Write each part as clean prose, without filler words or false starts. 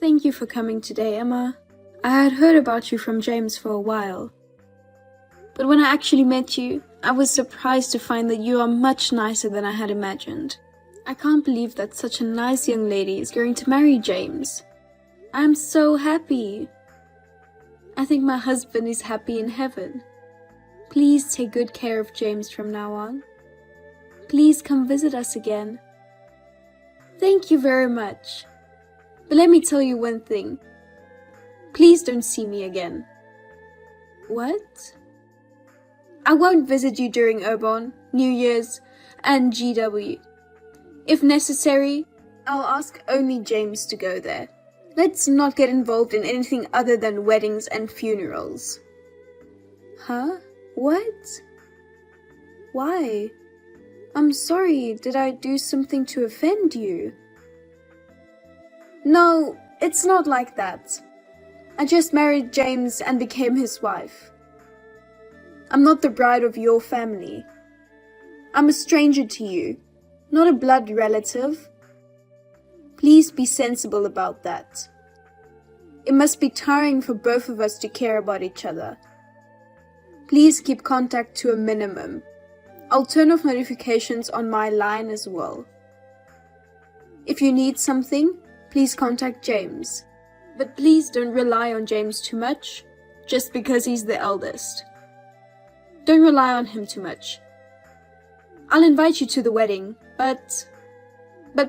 Thank you for coming today, Emma. I had heard about you from James for a while. But when I actually met you, I was surprised to find that you are much nicer than I had imagined. I can't believe that such a nice young lady is going to marry James. I'm so happy. I think my husband is happy in heaven. Please take good care of James from now on. Please come visit us again. Thank you very much. But let me tell you one thing. Please don't see me again. What? I won't visit you during Urban, New Year's, and GW. If necessary, I'll ask only James to go there. Let's not get involved in anything other than weddings and funerals. Huh? What? Why? I'm sorry, did I do something to offend you? No, it's not like that. I just married James and became his wife. I'm not the bride of your family. I'm a stranger to you, not a blood relative. Please be sensible about that. It must be tiring for both of us to care about each other. Please keep contact to a minimum. I'll turn off notifications on my line as well. If you need something, please contact James. But please don't rely on James too much, just because he's the eldest. Don't rely on him too much. I'll invite you to the wedding, but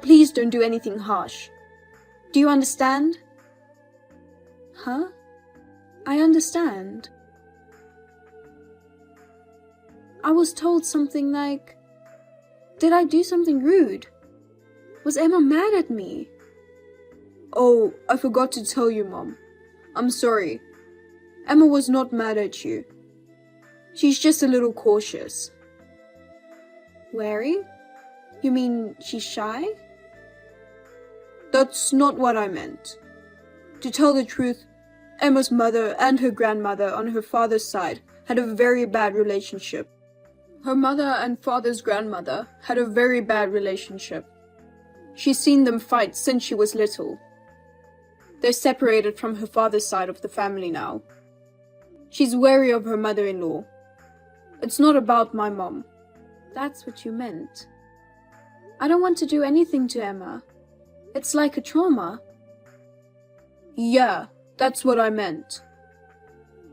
please don't do anything harsh. Do you understand? Huh? I understand. I was told something like, did I do something rude? Was Emma mad at me? Oh, I forgot to tell you, Mom. I'm sorry. Emma was not mad at you. She's just a little cautious. Wary? You mean she's shy? That's not what I meant. To tell the truth, Emma's mother and her grandmother on her father's side had a very bad relationship. Her mother and father's grandmother had a very bad relationship. She's seen them fight since she was little. They're separated from her father's side of the family now. She's wary of her mother-in-law. It's not about my mom. That's what you meant. I don't want to do anything to Emma. It's like a trauma. Yeah, that's what I meant.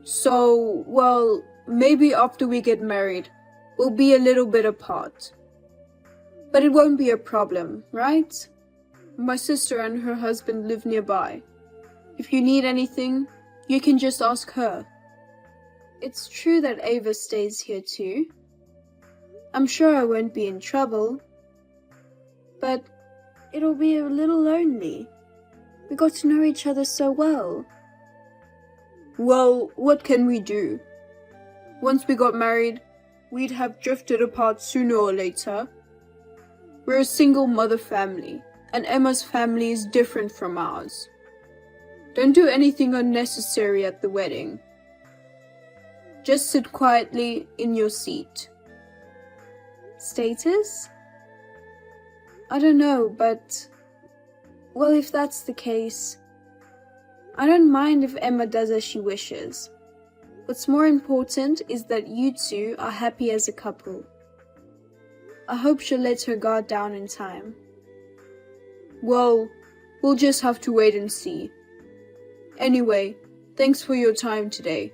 So, well, maybe after we get married, we'll be a little bit apart. But it won't be a problem, right? My sister and her husband live nearby. If you need anything, you can just ask her. It's true that Ava stays here too. I'm sure I won't be in trouble. But it'll be a little lonely. We got to know each other so well. Well, what can we do? Once we got married, we'd have drifted apart sooner or later. We're a single mother family, and Emma's family is different from ours. Don't do anything unnecessary at the wedding. Just sit quietly in your seat. Status? I don't know, but... well, if that's the case, I don't mind if Emma does as she wishes. What's more important is that you two are happy as a couple. I hope she'll let her guard down in time. Well, we'll just have to wait and see. Anyway, thanks for your time today.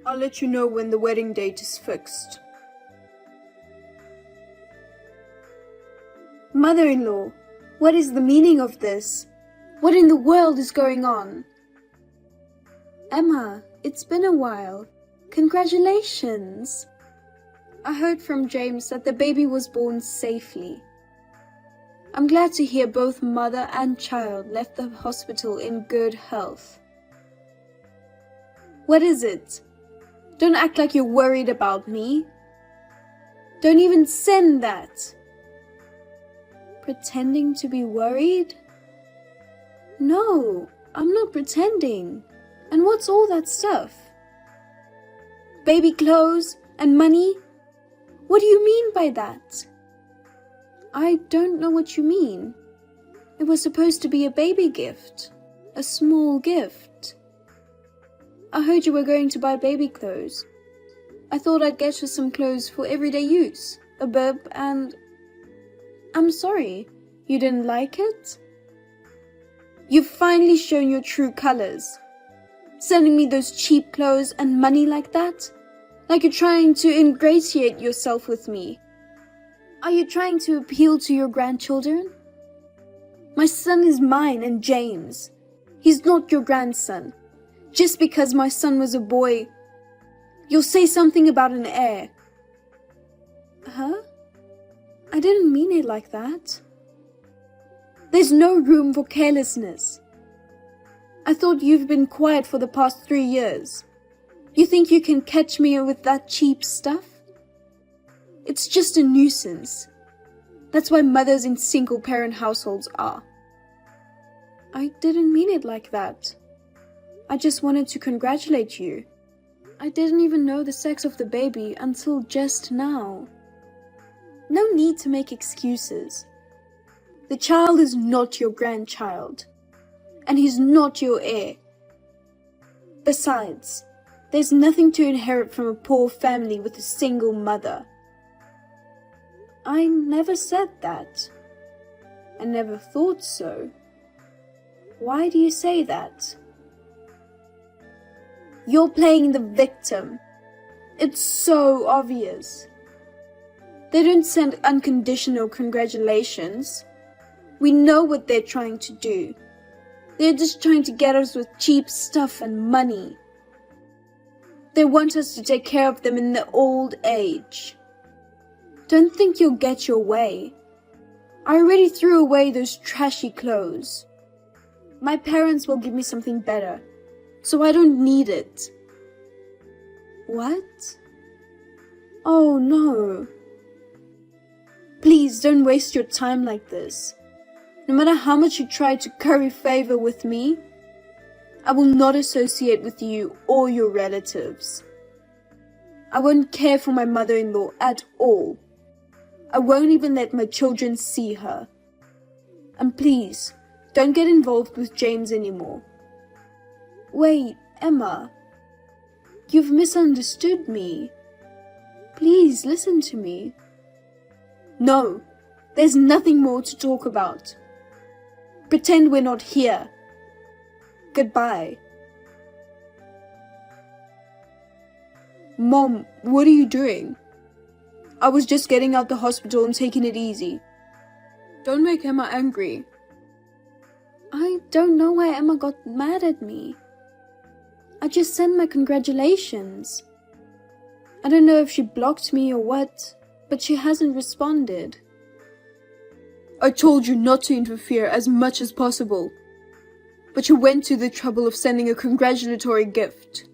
I'll let you know when the wedding date is fixed. Mother-in-law, what is the meaning of this? What in the world is going on? Emma, it's been a while. Congratulations! I heard from James that the baby was born safely. I'm glad to hear both mother and child left the hospital in good health. What is it? Don't act like you're worried about me. Don't even send that. Pretending to be worried? No, I'm not pretending. And what's all that stuff? Baby clothes and money? What do you mean by that? I don't know what you mean. It was supposed to be a baby gift. A small gift. I heard you were going to buy baby clothes. I thought I'd get her some clothes for everyday use, a bib and... I'm sorry, you didn't like it? You've finally shown your true colors. Sending me those cheap clothes and money like that? Like you're trying to ingratiate yourself with me. Are you trying to appeal to your grandchildren? My son is mine and James. He's not your grandson. Just because my son was a boy, you'll say something about an heir. Huh? I didn't mean it like that. There's no room for carelessness. I thought you've been quiet for the past 3 years. You think you can catch me with that cheap stuff? It's just a nuisance. That's why mothers in single-parent households are. I didn't mean it like that. I just wanted to congratulate you. I didn't even know the sex of the baby until just now. No need to make excuses. The child is not your grandchild, and he's not your heir. Besides, there's nothing to inherit from a poor family with a single mother. I never said that. I never thought so. Why do you say that? You're playing the victim. It's so obvious. They don't send unconditional congratulations. We know what they're trying to do. They're just trying to get us with cheap stuff and money. They want us to take care of them in their old age. Don't think you'll get your way. I already threw away those trashy clothes. My parents will give me something better, so I don't need it. What? Oh no. Please don't waste your time like this. No matter how much you try to curry favor with me, I will not associate with you or your relatives. I won't care for my mother-in-law at all. I won't even let my children see her. And please, don't get involved with James anymore. Wait, Emma. You've misunderstood me. Please listen to me. No, there's nothing more to talk about. Pretend we're not here. Goodbye. Mom, what are you doing? I was just getting out the hospital and taking it easy. Don't make Emma angry. I don't know why Emma got mad at me. I just sent my congratulations. I don't know if she blocked me or what, but she hasn't responded. I told you not to interfere as much as possible, but you went to the trouble of sending a congratulatory gift.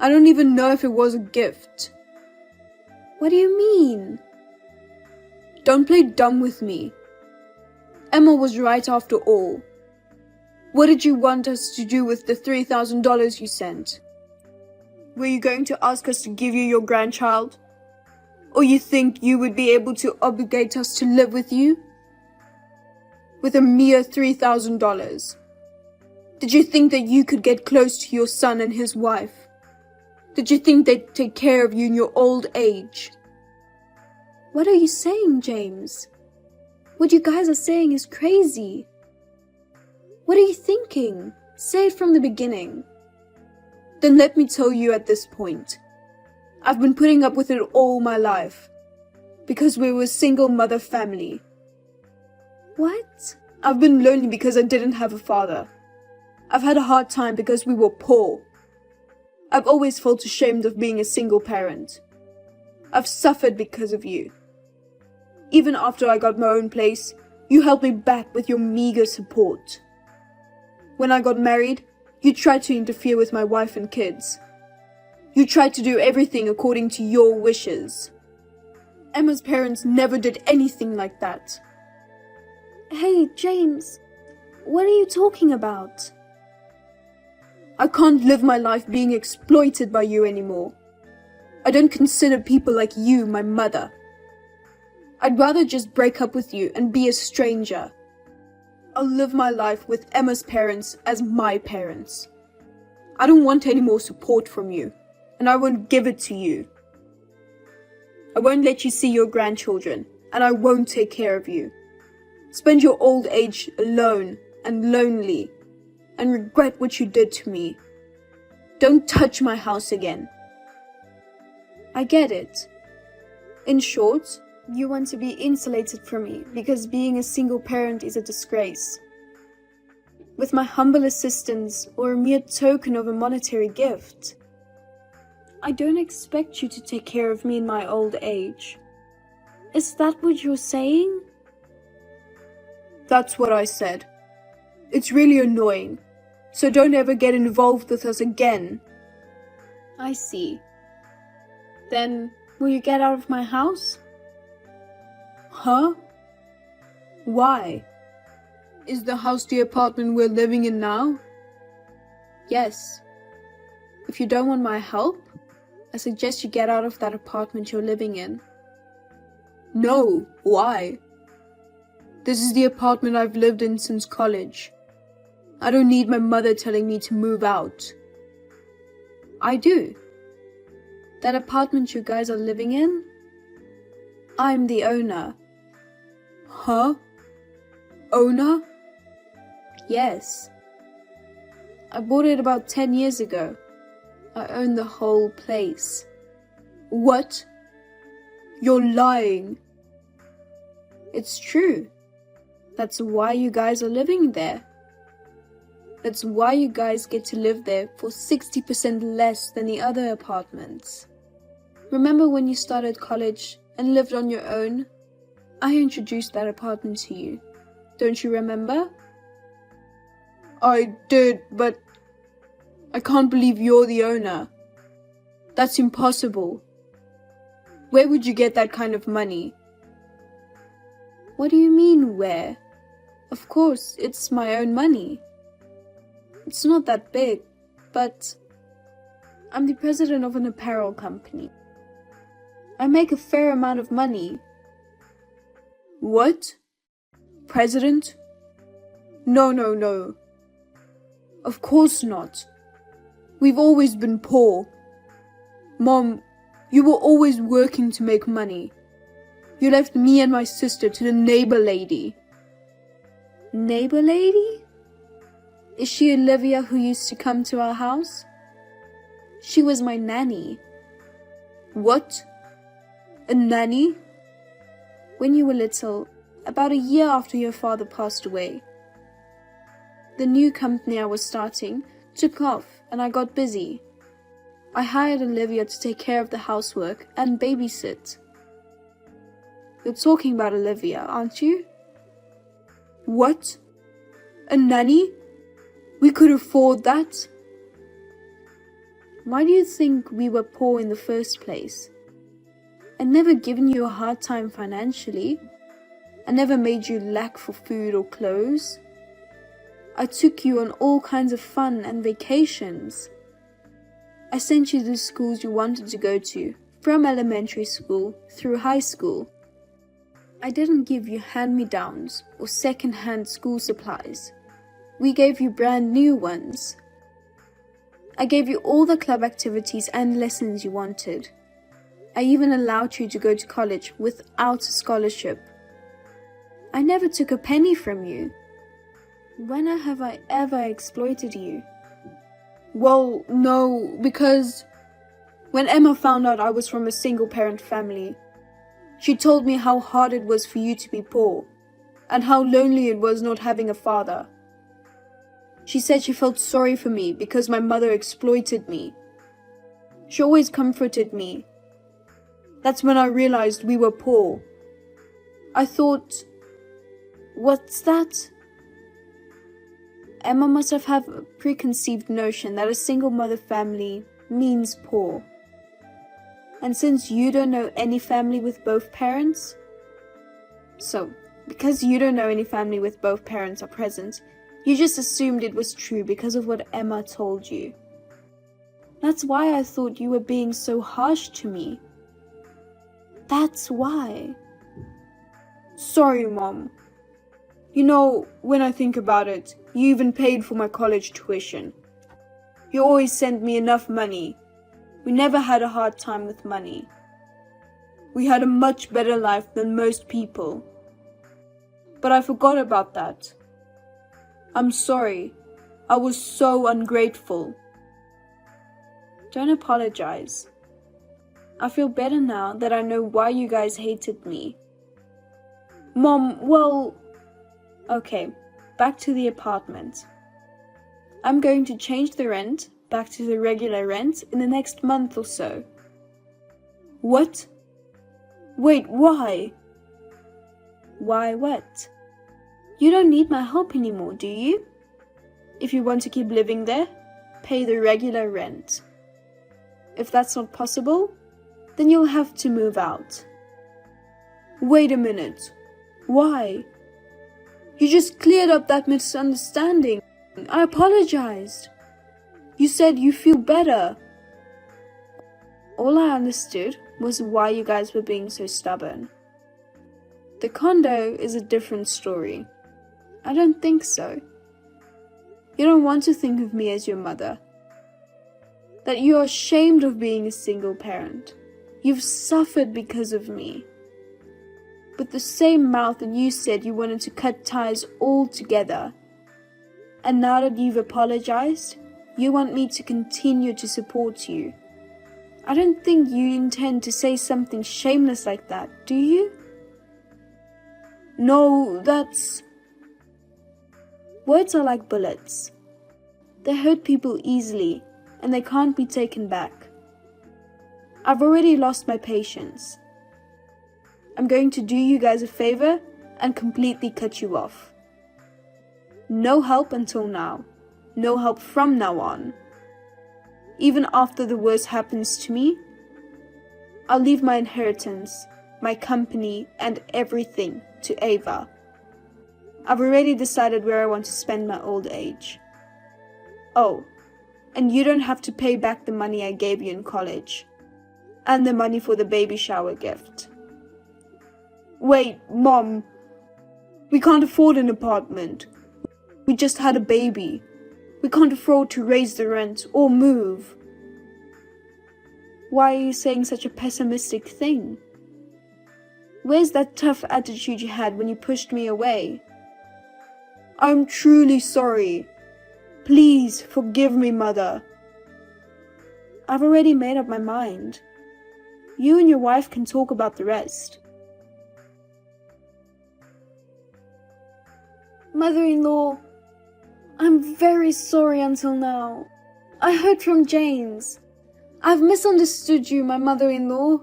I don't even know if it was a gift. What do you mean? Don't play dumb with me. Emma was right after all. What did you want us to do with the $3,000 you sent? Were you going to ask us to give you your grandchild? Or you think you would be able to obligate us to live with you? With a mere $3,000. Did you think that you could get close to your son and his wife? Did you think they'd take care of you in your old age? What are you saying, James? What you guys are saying is crazy. What are you thinking? Say it from the beginning. Then let me tell you at this point. I've been putting up with it all my life. Because we were a single mother family. What? I've been lonely because I didn't have a father. I've had a hard time because we were poor. I've always felt ashamed of being a single parent. I've suffered because of you. Even after I got my own place, you held me back with your meager support. When I got married, you tried to interfere with my wife and kids. You tried to do everything according to your wishes. Emma's parents never did anything like that. Hey, James, what are you talking about? I can't live my life being exploited by you anymore. I don't consider people like you my mother. I'd rather just break up with you and be a stranger. I'll live my life with Emma's parents as my parents. I don't want any more support from you, and I won't give it to you. I won't let you see your grandchildren, and I won't take care of you. Spend your old age alone and lonely, and regret what you did to me. Don't touch my house again. I get it. In short, you want to be insulated from me because being a single parent is a disgrace. With my humble assistance or a mere token of a monetary gift. I don't expect you to take care of me in my old age. Is that what you're saying? That's what I said. It's really annoying, so don't ever get involved with us again. I see. Then, will you get out of my house? Huh? Why? Is the house the apartment we're living in now? Yes. If you don't want my help, I suggest you get out of that apartment you're living in. No, why? This is the apartment I've lived in since college. I don't need my mother telling me to move out. I do. That apartment you guys are living in? I'm the owner. Huh? Owner? Yes. I bought it about 10 years ago. I own the whole place. What? You're lying. It's true. That's why you guys are living there. That's why you guys get to live there for 60% less than the other apartments. Remember when you started college and lived on your own? I introduced that apartment to you. Don't you remember? I did, but I can't believe you're the owner. That's impossible. Where would you get that kind of money? What do you mean, where? Of course, it's my own money. It's not that big, but I'm the president of an apparel company. I make a fair amount of money. What? President? No. Of course not. We've always been poor. Mom, you were always working to make money. You left me and my sister to the neighbor lady. Neighbor lady? Is she Olivia who used to come to our house? She was my nanny. What? A nanny? When you were little, about a year after your father passed away. The new company I was starting took off and I got busy. I hired Olivia to take care of the housework and babysit. You're talking about Olivia, aren't you? What? A nanny? We could afford that? Why do you think we were poor in the first place? I never given you a hard time financially. I never made you lack for food or clothes. I took you on all kinds of fun and vacations. I sent you to the schools you wanted to go to, from elementary school through high school. I didn't give you hand-me-downs or second-hand school supplies. We gave you brand new ones. I gave you all the club activities and lessons you wanted. I even allowed you to go to college without a scholarship. I never took a penny from you. When have I ever exploited you? Well, no, because when Emma found out I was from a single-parent family, she told me how hard it was for you to be poor, and how lonely it was not having a father. She said she felt sorry for me because my mother exploited me. She always comforted me. That's when I realized we were poor. I thought, what's that? Emma must have had a preconceived notion that a single mother family means poor. And since you don't know any family with both parents, because you don't know any family with both parents are present, you just assumed it was true because of what Emma told you. That's why I thought you were being so harsh to me. That's why. Sorry, Mom. You know, when I think about it, you even paid for my college tuition. You always sent me enough money. We never had a hard time with money. We had a much better life than most people. But I forgot about that. I'm sorry. I was so ungrateful. Don't apologize. I feel better now that I know why you guys hated me. Mom, well... Okay, back to the apartment. I'm going to change the rent back to the regular rent in the next month or so. What? Wait, why? Why what? You don't need my help anymore, do you? If you want to keep living there, pay the regular rent. If that's not possible, then you'll have to move out. Wait a minute. Why? You just cleared up that misunderstanding. I apologized. You said you feel better. All I understood was why you guys were being so stubborn. The condo is a different story. I don't think so. You don't want to think of me as your mother. That you're ashamed of being a single parent. You've suffered because of me. With the same mouth that you said you wanted to cut ties altogether. And now that you've apologized, you want me to continue to support you. I don't think you intend to say something shameless like that, do you? No, that's... Words are like bullets. They hurt people easily, and they can't be taken back. I've already lost my patience. I'm going to do you guys a favor and completely cut you off. No help until now. No help from now on. Even after the worst happens to me, I'll leave my inheritance, my company, and everything to Ava. I've already decided where I want to spend my old age. Oh, and you don't have to pay back the money I gave you in college, and the money for the baby shower gift. Wait, Mom, we can't afford an apartment. We just had a baby. We can't afford to raise the rent or move. Why are you saying such a pessimistic thing? Where's that tough attitude you had when you pushed me away? I'm truly sorry. Please forgive me, Mother. I've already made up my mind. You and your wife can talk about the rest. Mother-in-law, I'm very sorry until now. I heard from James. I've misunderstood you, my mother-in-law.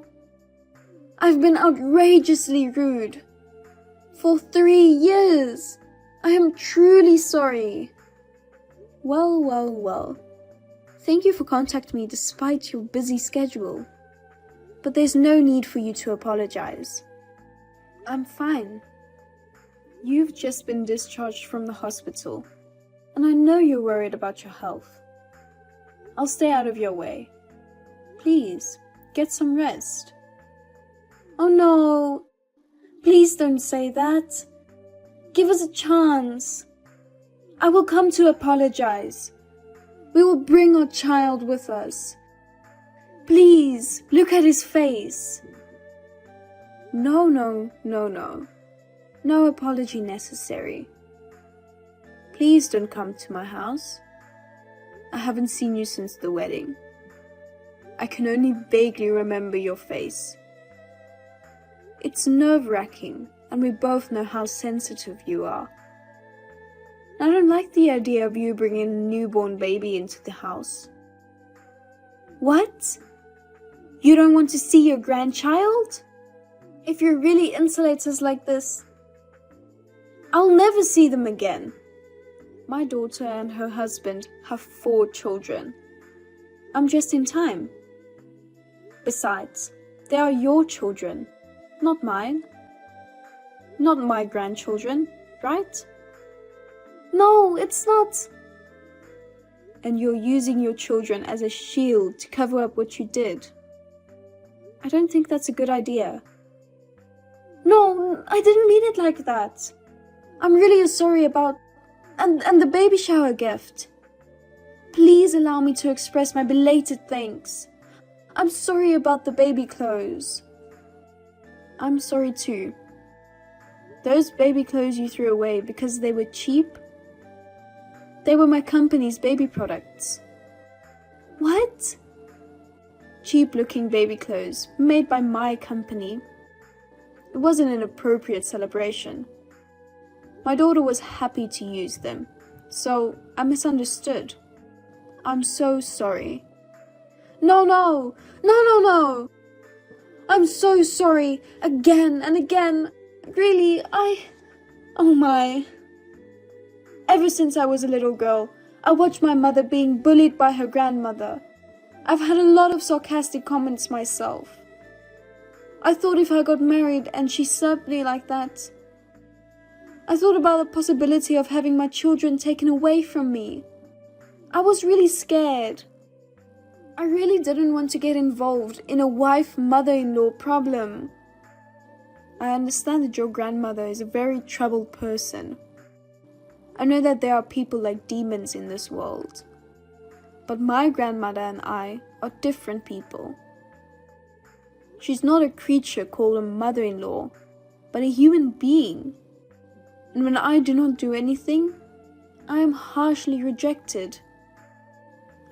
I've been outrageously rude. For 3 years. I am truly sorry. Well. Thank you for contacting me despite your busy schedule. But there's no need for you to apologize. I'm fine. You've just been discharged from the hospital, and I know you're worried about your health. I'll stay out of your way. Please, get some rest. Oh no, please don't say that. Give us a chance. I will come to apologize. We will bring our child with us. Please, look at his face. No. No apology necessary. Please don't come to my house. I haven't seen you since the wedding. I can only vaguely remember your face. It's nerve-wracking, and we both know how sensitive you are. I don't like the idea of you bringing a newborn baby into the house. What? You don't want to see your grandchild? If you really insulate us like this, I'll never see them again. My daughter and her husband have 4 children. I'm just in time. Besides, they are your children, not mine. Not my grandchildren, right? No, it's not. And you're using your children as a shield to cover up what you did. I don't think that's a good idea. No, I didn't mean it like that. I'm really sorry about... And the baby shower gift. Please allow me to express my belated thanks. I'm sorry about the baby clothes. I'm sorry too. Those baby clothes you threw away because they were cheap? They were my company's baby products. What? Cheap-looking baby clothes made by my company. It wasn't an appropriate celebration. My daughter was happy to use them, so I misunderstood. I'm so sorry. No. I'm so sorry again and again. Really, oh my. Ever since I was a little girl, I watched my mother being bullied by her grandmother. I've had a lot of sarcastic comments myself. I thought if I got married and she served me like that, I thought about the possibility of having my children taken away from me. I was really scared. I really didn't want to get involved in a wife-mother-in-law problem. I understand that your grandmother is a very troubled person. I know that there are people like demons in this world. But my grandmother and I are different people. She's not a creature called a mother-in-law, but a human being. And when I do not do anything, I am harshly rejected.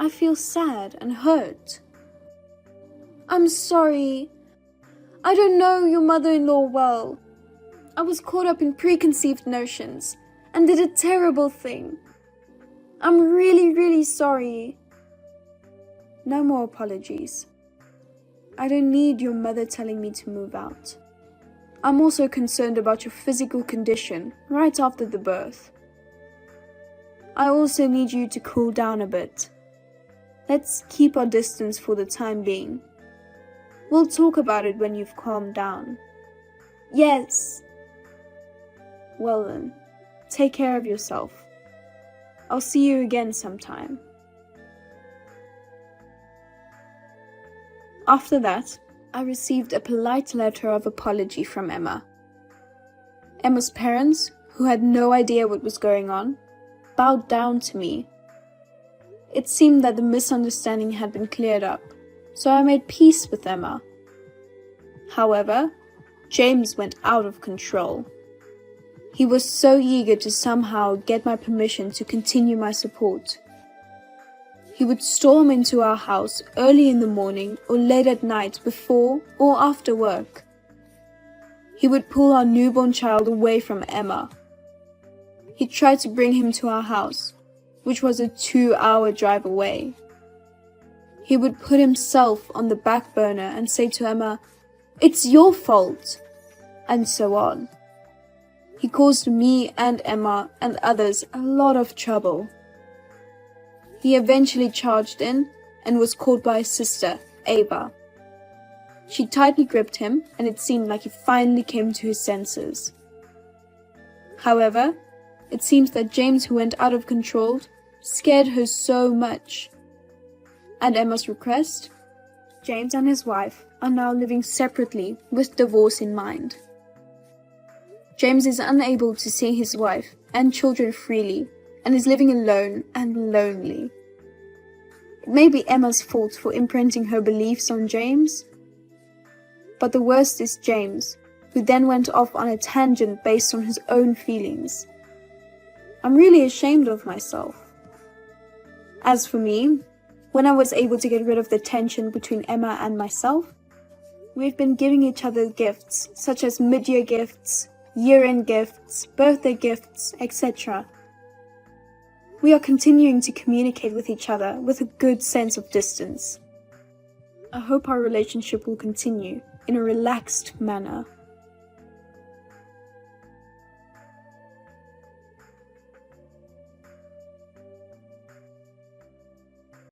I feel sad and hurt. I'm sorry. I don't know your mother-in-law well. I was caught up in preconceived notions and did a terrible thing. I'm really sorry. No more apologies. I don't need your mother telling me to move out. I'm also concerned about your physical condition right after the birth. I also need you to cool down a bit. Let's keep our distance for the time being. We'll talk about it when you've calmed down. Yes. Well then, take care of yourself. I'll see you again sometime. After that, I received a polite letter of apology from Emma. Emma's parents, who had no idea what was going on, bowed down to me. It seemed that the misunderstanding had been cleared up, so I made peace with Emma. However, James went out of control. He was so eager to somehow get my permission to continue my support. He would storm into our house early in the morning or late at night before or after work. He would pull our newborn child away from Emma. He tried to bring him to our house, which was a 2-hour drive away. He would put himself on the back burner and say to Emma, "It's your fault," and so on. He caused me and Emma and others a lot of trouble. He eventually charged in and was caught by his sister, Ava. She tightly gripped him, and it seemed like he finally came to his senses. However, it seems that James, who went out of control, scared her so much. At Emma's request, James and his wife are now living separately with divorce in mind. James is unable to see his wife and children freely and is living alone and lonely. It may be Emma's fault for imprinting her beliefs on James, but the worst is James, who then went off on a tangent based on his own feelings. I'm really ashamed of myself. As for me, when I was able to get rid of the tension between Emma and myself, we've been giving each other gifts such as mid-year gifts, year-end gifts, birthday gifts, etc. We are continuing to communicate with each other with a good sense of distance. I hope our relationship will continue in a relaxed manner.